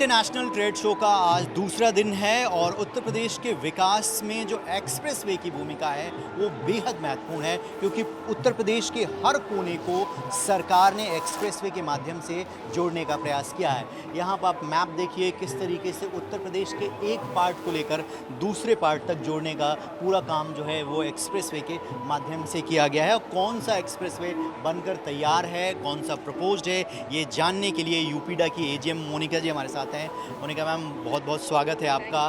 International trade show का आज दूसरा दिन है और उत्तर प्रदेश के विकास में जो एक्सप्रेसवे की भूमिका है वो बेहद महत्वपूर्ण है, क्योंकि उत्तर प्रदेश के हर कोने को सरकार ने एक्सप्रेसवे के माध्यम से जोड़ने का प्रयास किया है। यहाँ पर आप मैप देखिए किस तरीके से उत्तर प्रदेश के एक पार्ट को लेकर दूसरे पार्ट तक जोड़ने का पूरा काम जो है वो एक्सप्रेसवे के माध्यम से किया गया है। और कौन सा एक्सप्रेसवे बनकर तैयार है, कौन सा प्रपोज्ड है, ये जानने के लिए यूपीडा की एजीएम मोनिका जी हमारे साथ हैं। मोनिका मैम, बहुत बहुत स्वागत है आपका।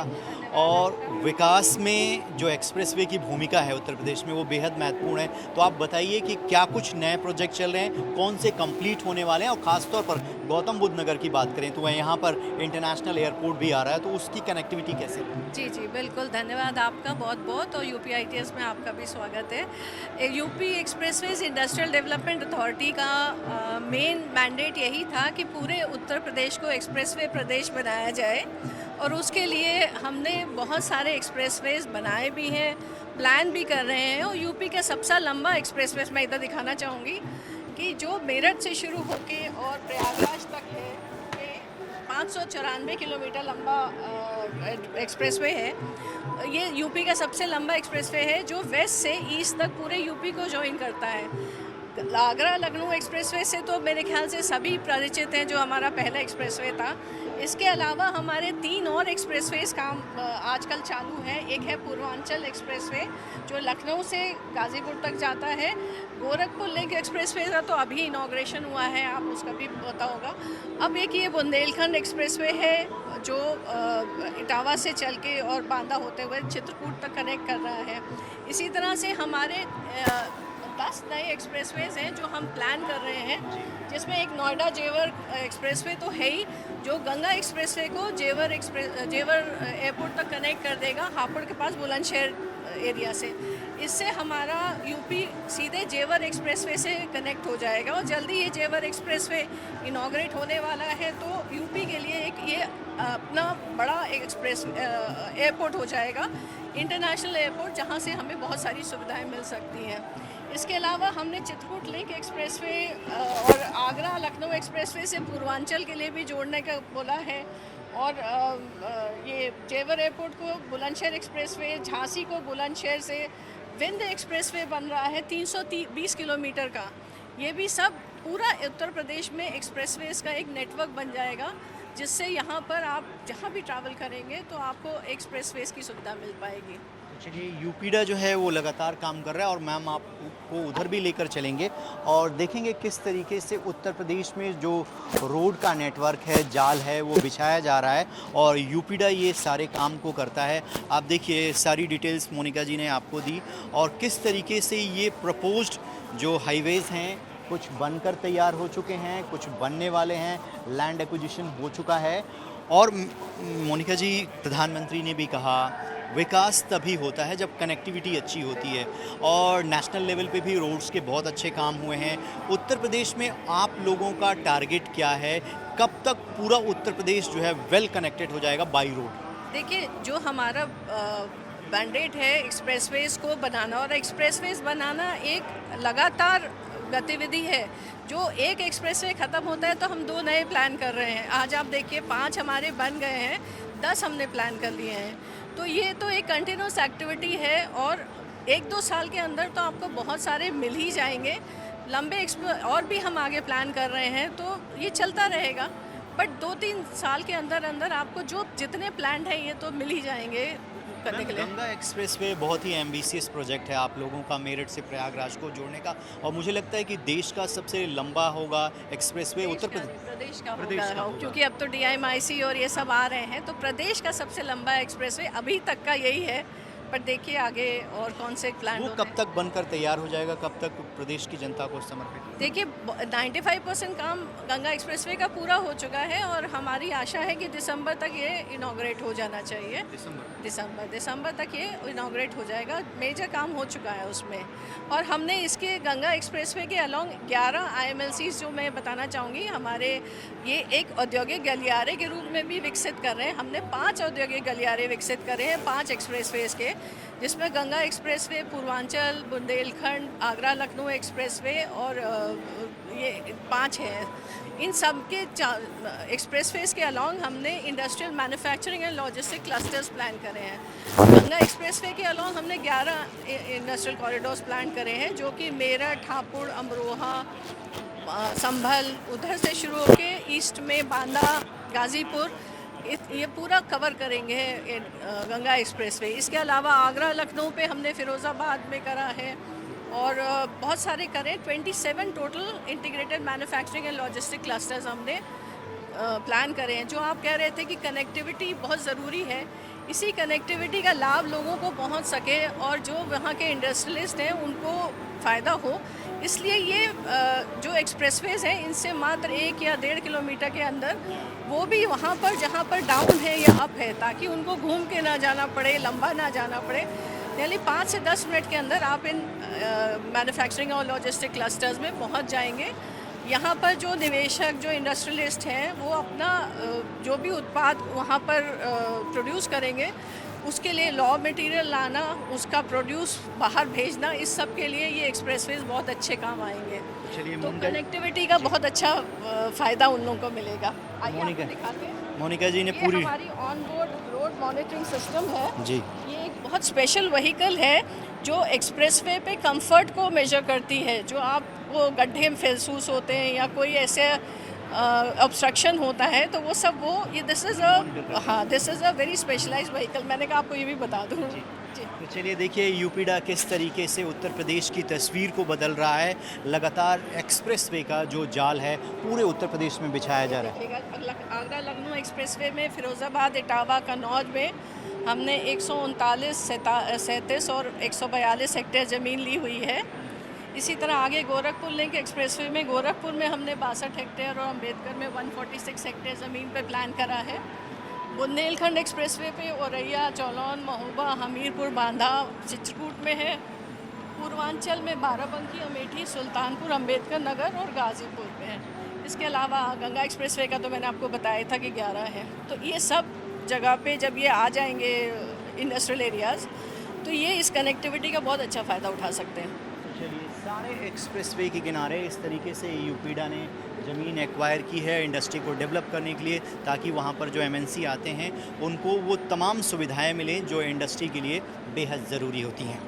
और विकास में जो एक्सप्रेसवे की भूमिका है उत्तर प्रदेश में वो बेहद महत्वपूर्ण है, तो आप बताइए कि क्या कुछ नए प्रोजेक्ट चल रहे हैं, कौन से कंप्लीट होने वाले हैं, और ख़ासतौर पर गौतम बुद्ध नगर की बात करें तो वह यहाँ पर इंटरनेशनल एयरपोर्ट भी आ रहा है, तो उसकी कनेक्टिविटी कैसे है? जी जी बिल्कुल, धन्यवाद आपका बहुत बहुत, और यूपी आईटीएस में आपका भी स्वागत है। UP expressways industrial development authority का मेन मैंडेट यही था कि पूरे उत्तर प्रदेश को एक्सप्रेसवे प्रदेश बनाया जाए, और उसके लिए हमने बहुत सारे एक्सप्रेसवेज बनाए भी हैं, प्लान भी कर रहे हैं। और यूपी का सबसे लंबा एक्सप्रेसवे मैं इधर दिखाना चाहूँगी कि जो मेरठ से शुरू होके और प्रयागराज तक है, ये 594 किलोमीटर लंबा एक्सप्रेसवे है। ये यूपी का सबसे लंबा एक्सप्रेसवे है जो वेस्ट से ईस्ट तक पूरे यूपी को ज्वाइन करता है। आगरा लखनऊ एक्सप्रेसवे से तो मेरे ख्याल से सभी परिचित हैं, जो हमारा पहला एक्सप्रेसवे था। इसके अलावा हमारे 3 और एक्सप्रेसवेज काम आजकल चालू है। एक है पूर्वांचल एक्सप्रेसवे जो लखनऊ से गाज़ीपुर तक जाता है। गोरखपुर लिंक एक्सप्रेसवे का तो अभी इनॉग्रेशन हुआ है, आप उसका भी पता होगा। अब एक ये बुंदेलखंड एक्सप्रेसवे है जो इटावा से चल के और बांदा होते हुए चित्रकूट तक कनेक्ट कर रहा है। इसी तरह से हमारे 10 नए एक्सप्रेसवेज हैं जो हम प्लान कर रहे हैं, जिसमें एक नोएडा जेवर एक्सप्रेसवे तो है ही, जो गंगा एक्सप्रेसवे को जेवर एयरपोर्ट तक कनेक्ट कर देगा, हापुड़ के पास बुलंदशहर एरिया से। इससे हमारा यूपी सीधे जेवर एक्सप्रेसवे से कनेक्ट हो जाएगा, और जल्दी ये जेवर एक्सप्रेसवे इनॉग्रेट होने वाला है, तो यूपी के लिए एक ये अपना बड़ा एक्सप्रेस एयरपोर्ट हो जाएगा, इंटरनेशनल एयरपोर्ट, जहाँ से हमें बहुत सारी सुविधाएं मिल सकती हैं। इसके अलावा हमने चित्रकूट लिंक एक्सप्रेसवे और आगरा लखनऊ एक्सप्रेसवे से पूर्वांचल के लिए भी जोड़ने का बोला है, और ये जेवर एयरपोर्ट को बुलंदशहर एक्सप्रेसवे, झांसी को बुलंदशहर से विंध्य एक्सप्रेसवे बन रहा है 320 किलोमीटर का। ये भी सब पूरा उत्तर प्रदेश में एक्सप्रेसवेज का एक नेटवर्क बन जाएगा, जिससे यहाँ पर आप जहाँ भी ट्रैवल करेंगे तो आपको एक्सप्रेसवेज की सुविधा मिल पाएगी। चलिए, यूपीडा जो है वो लगातार काम कर रहा है, और मैम आपको उधर भी लेकर चलेंगे और देखेंगे किस तरीके से उत्तर प्रदेश में जो रोड का नेटवर्क है, जाल है, वो बिछाया जा रहा है, और यूपीडा ये सारे काम को करता है। आप देखिए सारी डिटेल्स मोनिका जी ने आपको दी, और किस तरीके से ये प्रपोज्ड जो हाईवेज़ हैं कुछ बनकर तैयार हो चुके हैं, कुछ बनने वाले हैं, लैंड एक्विजिशन हो चुका है। और मोनिका जी, प्रधानमंत्री ने भी कहा विकास तभी होता है जब कनेक्टिविटी अच्छी होती है, और नेशनल लेवल पे भी रोड्स के बहुत अच्छे काम हुए हैं। उत्तर प्रदेश में आप लोगों का टारगेट क्या है, कब तक पूरा उत्तर प्रदेश जो है वेल कनेक्टेड हो जाएगा बाई रोड? देखिए, जो हमारा मैंडेट है एक्सप्रेसवेज को बनाना, और एक्सप्रेसवेज बनाना एक लगातार गतिविधि है। जो एक एक्सप्रेसवे ख़त्म होता है तो हम 2 नए प्लान कर रहे हैं। आज आप देखिए 5 हमारे बन गए हैं, 10 हमने प्लान कर लिए हैं। तो ये तो एक कंटिन्यूस एक्टिविटी है, और 1-2 साल के अंदर तो आपको बहुत सारे मिल ही जाएंगे। लंबे और भी हम आगे प्लान कर रहे हैं, तो ये चलता रहेगा। बट 2-3 साल के अंदर अंदर आपको जो जितने प्लान हैं ये तो मिल ही जाएंगे करने के लिए। गंगा एक्सप्रेसवे बहुत ही एम्बिशियस प्रोजेक्ट है आप लोगों का, मेरठ से प्रयागराज को जोड़ने का, और मुझे लगता है कि देश का सबसे लंबा होगा एक्सप्रेसवे उत्तर प्रदेश का होगा, क्योंकि अब तो DMIC और ये सब आ रहे हैं, तो प्रदेश का सबसे लंबा एक्सप्रेसवे अभी तक का यही है। पर देखिए आगे और कौन से प्लान वो कब तक बनकर तैयार हो जाएगा, कब तक प्रदेश की जनता को समर्पित? देखिए 95% काम गंगा एक्सप्रेसवे का पूरा हो चुका है, और हमारी आशा है कि दिसंबर तक ये इनॉग्रेट हो जाना चाहिए। दिसंबर तक ये इनॉग्रेट हो जाएगा। मेजर काम हो चुका है उसमें, और हमने इसके गंगा एक्सप्रेसवे के अलॉन्ग 11 IMLCs जो मैं बताना चाहूँगी, हमारे ये एक औद्योगिक गलियारे के रूप में भी विकसित कर रहे हैं। हमने 5 औद्योगिक गलियारे विकसित करे हैं 5 एक्सप्रेसवेज के, जिसमें गंगा एक्सप्रेसवे, पूर्वांचल, बुंदेलखंड, आगरा लखनऊ एक्सप्रेसवे और ये 5 हैं, इन सब के एक्सप्रेसवेज के अलॉन्ग हमने industrial manufacturing and logistic clusters plan करे हैं। गंगा एक्सप्रेसवे के अलॉन्ग हमने 11 इंडस्ट्रियल कॉरिडोर्स प्लान करे हैं, जो कि मेरठ, हापुड़, अमरोहा, संभल, उधर से शुरू होके ईस्ट में बांदा, गाज़ीपुर, ये पूरा कवर करेंगे गंगा एक्सप्रेसवे। इसके अलावा आगरा, लखनऊ पे हमने फ़िरोज़ाबाद में करा है और बहुत सारे करें। 27 total integrated manufacturing and logistic clusters हमने प्लान करे हैं। जो आप कह रहे थे कि कनेक्टिविटी बहुत ज़रूरी है, इसी कनेक्टिविटी का लाभ लोगों को पहुंच सके और जो वहाँ के इंडस्ट्रियलिस्ट हैं उनको फ़ायदा हो, इसलिए ये जो एक्सप्रेसवेज हैं इनसे मात्र 1 या 1.5 किलोमीटर के अंदर, वो भी वहाँ पर जहाँ पर डाउन है या अप है, ताकि उनको घूम के ना जाना पड़े, लंबा ना जाना पड़े। यानी 5 से 10 मिनट के अंदर आप इन मैन्युफैक्चरिंग और लॉजिस्टिक क्लस्टर्स में पहुँच जाएंगे। यहाँ पर जो निवेशक, जो इंडस्ट्रियलिस्ट हैं, वो अपना जो भी उत्पाद वहाँ पर प्रोड्यूस करेंगे, उसके लिए रॉ मटेरियल लाना, उसका प्रोड्यूस बाहर भेजना, इस सब के लिए ये एक्सप्रेसवेज बहुत अच्छे काम आएंगे। चलिए तो कनेक्टिविटी का बहुत अच्छा फ़ायदा उन लोगों को मिलेगा। आइए आपको दिखाते हैं। मोनिका जी ने ये पूरी हमारी on board road monitoring system है जी। ये एक बहुत स्पेशल व्हीकल है जो एक्सप्रेसवे पे कंफर्ट को मेजर करती है। जो आपको गड्ढे महसूस होते हैं या कोई ऐसे ऑब्स्ट्रक्शन होता है, तो वो सब ये this is a very specialised vehicle. मैंने कहा आपको ये भी बता दूँ। जी। तो चलिए देखिए यूपीडा किस तरीके से उत्तर प्रदेश की तस्वीर को बदल रहा है। लगातार एक्सप्रेसवे का जो जाल है पूरे उत्तर प्रदेश में बिछाया जा रहा है। आगरा लखनऊ एक्सप्रेसवे में फ़िरोज़ाबाद, इटावा, कन्नौज में हमने 139, 37 और 142 हेक्टेयर ज़मीन ली हुई है। इसी तरह आगे गोरखपुर लिंक एक्सप्रेसवे में गोरखपुर में हमने 62 हेक्टेयर और अम्बेडकर में 146 हेक्टेयर ज़मीन पे प्लान करा है। बुंदेलखंड एक्सप्रेसवे पे औरैया, चौलौन, महोबा, हमीरपुर, बांधा, चित्रकूट में है। पूर्वांचल में बाराबंकी, अमेठी, सुल्तानपुर, अम्बेडकर नगर और गाज़ीपुर में है। इसके अलावा गंगा एक्सप्रेसवे का तो मैंने आपको बताया था कि 11 है। तो ये सब जगह पे जब ये आ जाएंगे इंडस्ट्रियल एरियाज़, तो ये इस कनेक्टिविटी का बहुत अच्छा फ़ायदा उठा सकते हैं। चलिए सारे एक्सप्रेसवे के किनारे इस तरीके से यूपीडा ने ज़मीन एक्वायर की है इंडस्ट्री को डेवलप करने के लिए, ताकि वहाँ पर जो एमएनसी आते हैं उनको वो तमाम सुविधाएं मिलें जो इंडस्ट्री के लिए बेहद ज़रूरी होती हैं।